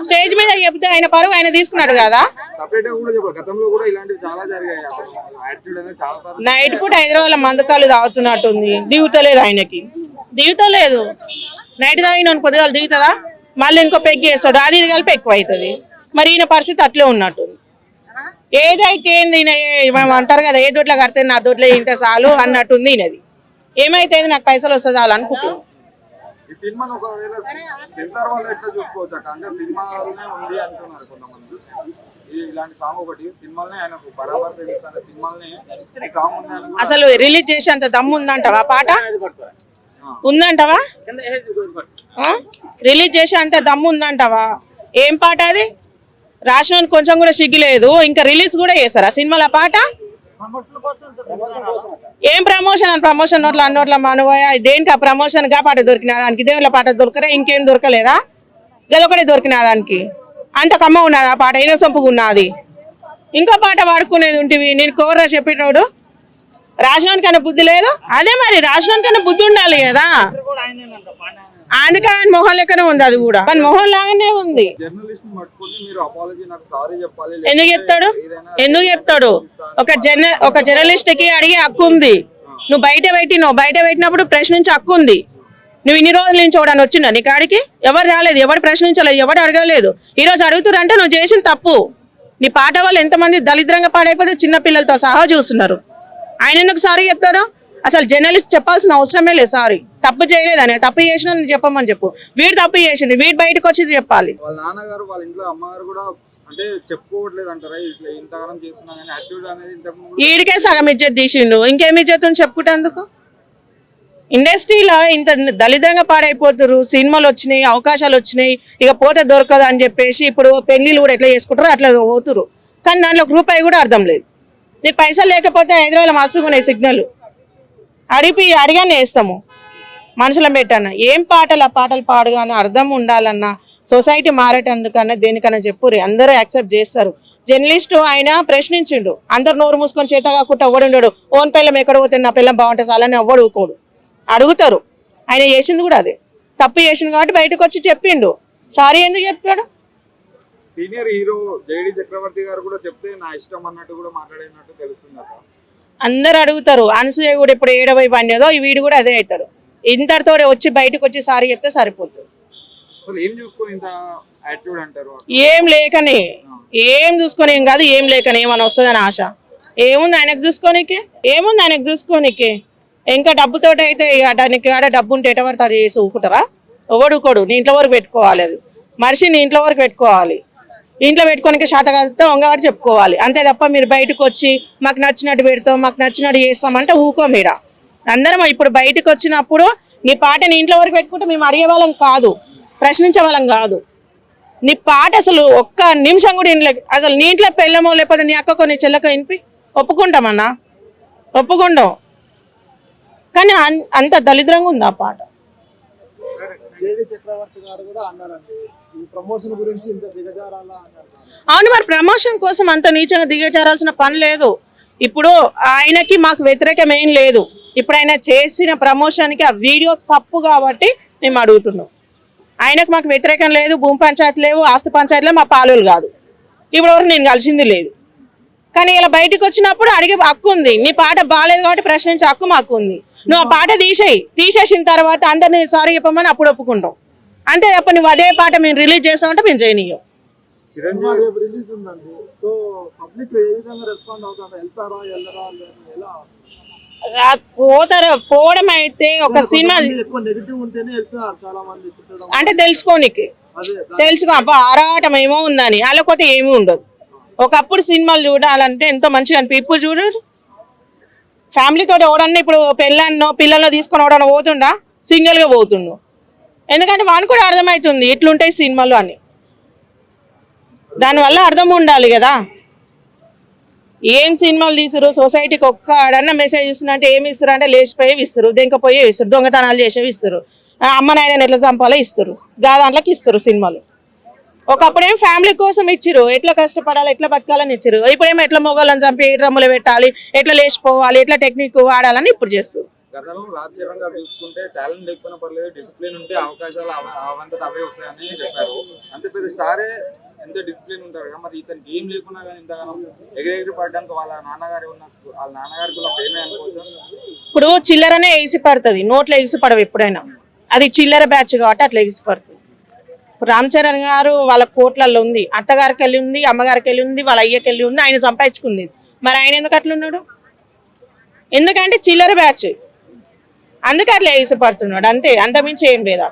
Stage మీద చెప్తే ఆయన పరువు ఆయన తీసుకున్నాడు కదా. నైట్ పూట హైదరాబాద్ మందకాలు తాగుతున్నట్టుంది, దిగుతలేదు ఆయనకి, దిగుతలేదు. నైట్ తాగిన పొద్దుగాలు దిగుతుందా, మళ్ళీ ఇంకో పెగ్గి వేస్తాడు, అది ఇది కలిపి ఎక్కువ అవుతుంది. మరి ఈయన పరిస్థితి అట్లే ఉన్నట్టుంది. ఏదైతే ఏంది అంటారు కదా, ఏ దొడ్లో కడితే నా దొడ్లో ఇంత చాలు అన్నట్టుంది ఈయనది. ఏమైతే నాకు పైసలు వస్తే చాలు అనుకుంటున్నాను. అసలు రిలీజ్ చేసి అంత దమ్ము ఉందంటవా, పాట ఉందంటవా, రిలీజ్ చేసి అంత దమ్ము ఉందంటవా? ఏం పాట అది? రాసిన కొంచెం కూడా సిగ్గులేదు, ఇంకా రిలీజ్ కూడా చేస్తారా సినిమాల పాట? ఏం ప్రమోషన్ అని ప్రమోషన్ నోట్ల అన్నోట్ల మనవయ దేనికి ఆ ప్రమోషన్ గా పాట దొరికినా దానికి, దేవుళ్ళ పాట దొరకరా, ఇంకేం దొరకలేదా? గదొకటే దొరికినా దానికి, అంత కమ్మ ఉన్నది ఆ పాట, అయినా సొంపుగా ఉన్నది. ఇంకో పాట వాడుకునేది ఉంటివి, నేను కోర్రా చెప్పేటోడు. రాసినోనికన్నా బుద్ధి లేదు. అదే మరి రాసినోనికన్నా బుద్ధి ఉండాలి కదా, అందుకే ఆయన మొహం లెక్కనే ఉంది, అది కూడా ఆయన మొహం లాగానే ఉంది. ఎందుకు చెప్తాడు, ఎందుకు చెప్తాడు? ఒక జర్నలిస్ట్ కి అడిగే హక్కు ఉంది. నువ్వు బయట పెట్టినప్పుడు ప్రశ్నించే హక్కు ఉంది. నువ్వు ఇన్ని రోజుల నుంచి చూడని వచ్చిందా నీ కాడికి? ఎవరు రాలేదు, ఎవరు ప్రశ్నించలేదు, ఎవరు అడగలేదు. ఈ రోజు అడుగుతారంటే నువ్వు చేసిన తప్పు. నీ పాట వల్ల ఎంతమంది దళిద్రంగా పాడైపోతే చిన్న పిల్లలతో సహా చూస్తున్నారు. ఆయన ఎందుకు సారీ చెప్తాడు? అసలు జర్నలిస్ట్ చెప్పాల్సిన అవసరమే లేదు. సారీ తప్పు చేయలేదని, తప్పు చేసిన చెప్పమని చెప్పు. వీడు తప్పు చేసిండు, వీడు బయటకు వచ్చి చెప్పాలి. వాళ్ళ నాన్నగారు వాళ్ళ ఇంట్లో అమ్మగారు కూడా అంటే చెప్పుకోవట్లేదు అంటారా, ఇట్లా ఇంతకాలం చేస్తున్నా కానీ యాటిట్యూడ్ అనేది ఇంతకు వీడికే సగం ఇజ్జత్ తీసిండు, ఇంకేమి ఇజ్జత్ చెప్పుకుంటేందుకు? ఇండస్ట్రీలో ఇంత దళితంగా పాడైపోతారు, సినిమాలు వచ్చినాయి, అవకాశాలు వచ్చినాయి, ఇక పోతే దొరకదు అని చెప్పేసి ఇప్పుడు పెళ్లిళ్ళు కూడా ఎట్లా చేసుకుంటారో అట్లా పోతురు. కానీ దాంట్లో రూపాయి కూడా అర్థం లేదు. నీకు పైసలు లేకపోతే హైదరాబాద్ మస్తుగున్నాయి సిగ్నల్, అడిగానే వేస్తాము, మనుషులను పెట్టాను. ఏం పాటలు, ఆ పాటలు పాడగానే అర్థం ఉండాలన్నా, సొసైటీ మారేటందుకన్నా దేనికన్నా చెప్పురు, అందరూ యాక్సెప్ట్ చేస్తారు. జర్నలిస్టు ఆయన ప్రశ్నించిండు, అందరు నోరు మూసుకొని చేత కాకుండా ఎవడుండడు. ఓన్ పిల్లం ఎక్కడ పోతే నా పిల్లం బాగుంటుంది చాలని ఎవడు ఊకోడు, అడుగుతారు. ఆయన చేసింది కూడా అదే, తప్పు చేసింది కాబట్టి బయటకు వచ్చి చెప్పిండు. సారీ ఎందుకు చెప్తాడు? సీనియర్ హీరో జేడి చక్రవర్తి గారు కూడా చెప్తే నా ఇష్టం అన్నట్టు కూడా మాట్లాడినట్టు తెలుస్తుంది. అందరు అడుగుతారు. అనసూయ కూడా ఇప్పుడు ఏడవై పనేదో వీడు కూడా అదే అవుతాడు. ఇంతటితో వచ్చి బయటకు వచ్చి సారీ చెప్తే సరిపోతుంది. ఏం లేకనే, ఏం చూసుకొని ఏం కాదు, ఏం లేకనే ఏమని వస్తుందని ఆశ. ఏముంది ఆయనకు చూసుకోనికే, ఏముంది ఆయనకు చూసుకోనికే? ఇంకా డబ్బుతోటి అయితే దానికి ఆడ డబ్బు ఉంటే ఎటవరకు అది చేసి ఊకుంటారా? ఎవడుకోడు. నీ ఇంట్లో వరకు పెట్టుకోవాలి, అది మనిషి నీ ఇంట్లో వరకు పెట్టుకోవాలి. ఇంట్లో పెట్టుకోనికి శాత కలిపితే వంగవాడు చెప్పుకోవాలి. అంతే తప్ప మీరు బయటకు వచ్చి మాకు నచ్చినట్టు పెడతాం, మాకు నచ్చినట్టు చేస్తామంటే ఊకో. మీర అందరం ఇప్పుడు బయటకు వచ్చినప్పుడు నీ పాట నీ ఇంట్లో వరకు పెట్టుకుంటే మేము అడిగే వాళ్ళం కాదు, ప్రశ్నించే వాళ్ళం కాదు. నీ పాట అసలు ఒక్క నిమిషం కూడా ఇంట్లో, అసలు నీ ఇంట్లో పెళ్ళమో లేకపోతే నీ అక్కకో నీ చెల్లకో వినిపి ఒప్పుకుంటామన్నా, ఒప్పుకుంటాం. కానీ అంత దళిద్రంగా ఉంది ఆ పాట. అవును, మరి ప్రమోషన్ కోసం అంత నీచంగా దిగజారాల్సిన పని లేదు. ఇప్పుడు ఆయనకి మాకు వ్యతిరేకం ఏం లేదు. ఇప్పుడు ఆయన చేసిన ప్రమోషన్కి ఆ వీడియో తప్పు కాబట్టి మేము అడుగుతున్నాం. ఆయనకు మాకు వ్యతిరేకం లేదు, భూమి పంచాయతీ లేవు, ఆస్తి పంచాయతీ లేవు, మా పాలులు కాదు. ఇప్పటివరకు నేను కలిసింది లేదు. కానీ ఇలా బయటకు వచ్చినప్పుడు అడిగే హక్కు ఉంది. నీ పాట బాగాలేదు కాబట్టి ప్రశ్నించే హక్కు మాకు ఉంది. నువ్వు ఆ పాట తీసేసిన తర్వాత అందరినీ సారీ చెప్పమని అప్పుడు ఒప్పుకుంటాం. అంతే తప్ప నువ్వు అదే పాట మేము రిలీజ్ చేస్తామంటే మేము చేయనీయం. పోవడం అయితే ఒక సినిమా అంటే తెలుసుకోనికి, అబ్బా ఆరాటం ఏమో ఉందని, అలాకపోతే ఏమీ ఉండదు. ఒకప్పుడు సినిమాలు చూడాలంటే ఎంతో మంచిగా అనిపి, ఇప్పుడు చూడరు. ఫ్యామిలీతో ఎవడన్నా ఇప్పుడు పిల్లల్లో తీసుకొని ఎవడన్నా పోతుండా, సింగిల్గా పోతుండు. ఎందుకంటే వానికి కూడా అర్థమవుతుంది ఇట్లుంటాయి సినిమాలు అని. దానివల్ల అర్థం ఉండాలి కదా. ఏం సినిమాలు తీసారు, సొసైటీకి ఒక్క ఆడన్నా మెసేజ్ ఇస్తున్నంటే ఏమి ఇస్తారు అంటే లేచిపోయి ఇస్తారు, దెంకపోయి ఇస్తారు, దొంగతనాలు చేసేవి ఇస్తారు, అమ్మ నాయనని ఎట్లా చంపాలో ఇస్తారు, దాంట్లోకి ఇస్తారు సినిమాలు. ఒకప్పుడేం ఫ్యామిలీ కోసం ఇచ్చిరు, ఎట్లా కష్టపడాలి, ఎట్లా బతకాలని ఇచ్చారు. ఇప్పుడేమో ఎట్లా మొగాళ్ళని చంపి డ్రమ్ములు పెట్టాలి, ఎట్లా లేచిపోవాలి, ఎట్లా టెక్నిక్ వాడాలని ఇప్పుడు చేస్తారు. గతంలో రామ్ చరణ్ గారు చూసుకుంటే టాలెంట్ లేకపోయినా పర్లేదు, డిసిప్లిన్ ఉంటే అవకాశాలు అవంతట అవే వస్తాయని చెప్పారు. అంత పెద్ద స్టారే ఎంత డిసిప్లిన్ ఉంటారు కదా, మరి ఇతనికి ఏం లేకున్నా కానీ ఇంతగానో ఎగిరెగిరి పడడానికి వాళ్ళ నాన్నగారికి ఉన్న ప్రేమే అనుకోవచ్చు. ఇప్పుడు చిల్లరనే ఎగిసి పడుతుంది, నోట్లో ఎగిసి పడవు ఎప్పుడైనా. అది చిల్లర బ్యాచ్ కాబట్టి అట్లా ఎగిసి పడుతుంది. ఇప్పుడు రామ్ చరణ్ గారు వాళ్ళ కోట్లలో ఉంది, అత్తగారికి వెళ్ళి ఉంది, అమ్మగారికి వెళ్ళి ఉంది, వాళ్ళ అయ్యకి వెళ్ళి ఉంది, ఆయన సంపాదించుకుంది. మరి ఆయన ఎందుకు అట్లున్నాడు? ఎందుకంటే చిల్లర బ్యాచ్, అందుకే అట్లా ఎగిసి పడుతున్నాడు అంతే, అంతమించి ఏం లేదా.